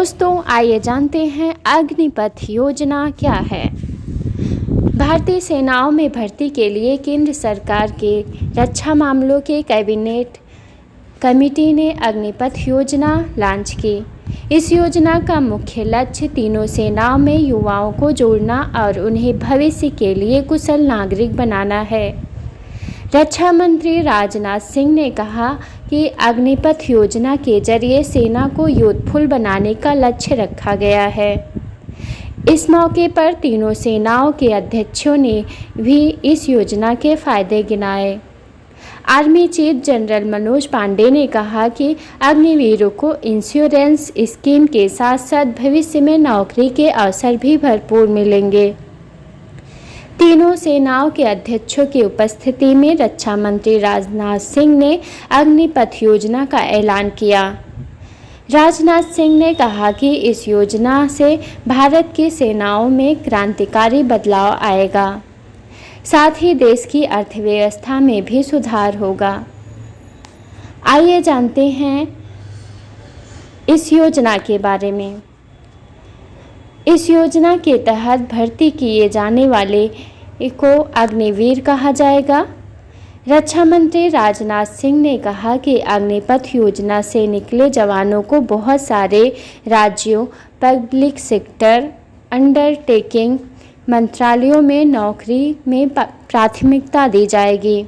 दोस्तों आइए जानते हैं अग्निपथ योजना क्या है। भारतीय सेनाओं में भर्ती के लिए केंद्र सरकार के रक्षा मामलों के कैबिनेट कमेटी ने अग्निपथ योजना लॉन्च की। इस योजना का मुख्य लक्ष्य तीनों सेनाओं में युवाओं को जोड़ना और उन्हें भविष्य के लिए कुशल नागरिक बनाना है। रक्षा मंत्री राजनाथ सिंह ने कहा कि अग्निपथ योजना के जरिए सेना को यूथफुल बनाने का लक्ष्य रखा गया है। इस मौके पर तीनों सेनाओं के अध्यक्षों ने भी इस योजना के फायदे गिनाए। Army chief general Manoj Pande ने कहा कि अग्निवीरों को इंश्योरेंस स्कीम के साथ साथ भविष्य में नौकरी के अवसर भी भरपूर मिलेंगे। तीनों सेनाओं के अध्यक्षों की उपस्थिति में रक्षा मंत्री राजनाथ सिंह ने अग्निपथ योजना का ऐलान किया। राजनाथ सिंह ने कहा कि इस योजना से भारत की सेनाओं में क्रांतिकारी बदलाव आएगा, साथ ही देश की अर्थव्यवस्था में भी सुधार होगा। आइए जानते हैं इस योजना के बारे में। इस योजना के तहत भर्ती किए जाने वाले को अग्निवीर कहा जाएगा। रक्षा मंत्री राजनाथ सिंह ने कहा कि अग्निपथ योजना से निकले जवानों को बहुत सारे राज्यों, पब्लिक सेक्टर, अंडरटेकिंग मंत्रालयों में नौकरी में प्राथमिकता दी जाएगी।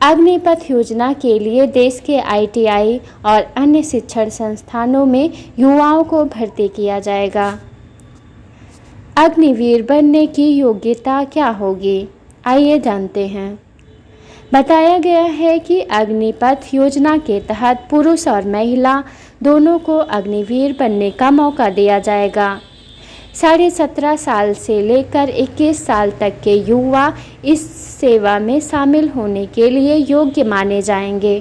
अग्निपथ योजना के लिए देश के ITI और अन्य शिक्षण संस्थानों में युवाओं को भर्ती किया जाएगा। अग्निवीर बनने की योग्यता क्या होगी, आइए जानते हैं। बताया गया है कि अग्निपथ योजना के तहत पुरुष और महिला दोनों को अग्निवीर बनने का मौका दिया जाएगा। 17.5 साल से लेकर 21 साल तक के युवा इस सेवा में शामिल होने के लिए योग्य माने जाएंगे।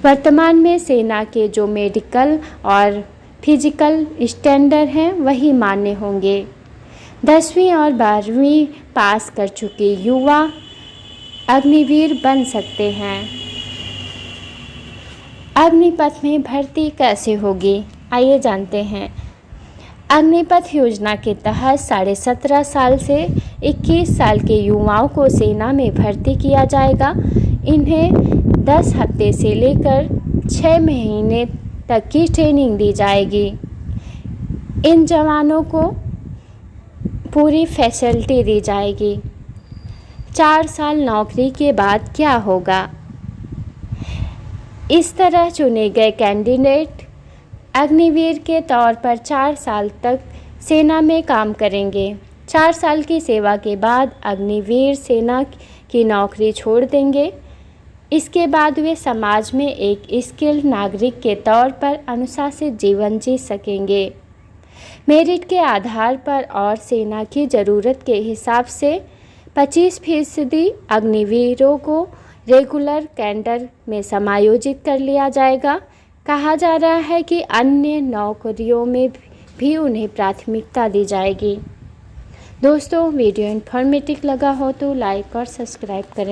वर्तमान में सेना के जो मेडिकल और फिजिकल स्टैंडर्ड हैं वही मान्य होंगे। 10वीं और 12वीं पास कर चुके युवा अग्निवीर बन सकते हैं। अग्निपथ में भर्ती कैसे होगी, आइए जानते हैं। अग्निपथ योजना के तहत 17.5 साल से 21 साल के युवाओं को सेना में भर्ती किया जाएगा। इन्हें 10 हफ्ते से लेकर 6 महीने तक की ट्रेनिंग दी जाएगी। इन जवानों को पूरी फैसिलिटी दी जाएगी। 4 साल नौकरी के बाद क्या होगा? इस तरह चुने गए कैंडिडेट अग्निवीर के तौर पर 4 साल तक सेना में काम करेंगे। 4 साल की सेवा के बाद अग्निवीर सेना की नौकरी छोड़ देंगे। इसके बाद वे समाज में एक स्किल्ड नागरिक के तौर पर अनुशासित जीवन जी सकेंगे। मेरिट के आधार पर और सेना की ज़रूरत के हिसाब से 25% अग्निवीरों को रेगुलर कैडर में समायोजित कर लिया जाएगा। कहा जा रहा है कि अन्य नौकरियों में भी उन्हें प्राथमिकता दी जाएगी। दोस्तों वीडियो इन्फॉर्मेटिव लगा हो तो लाइक और सब्सक्राइब करें।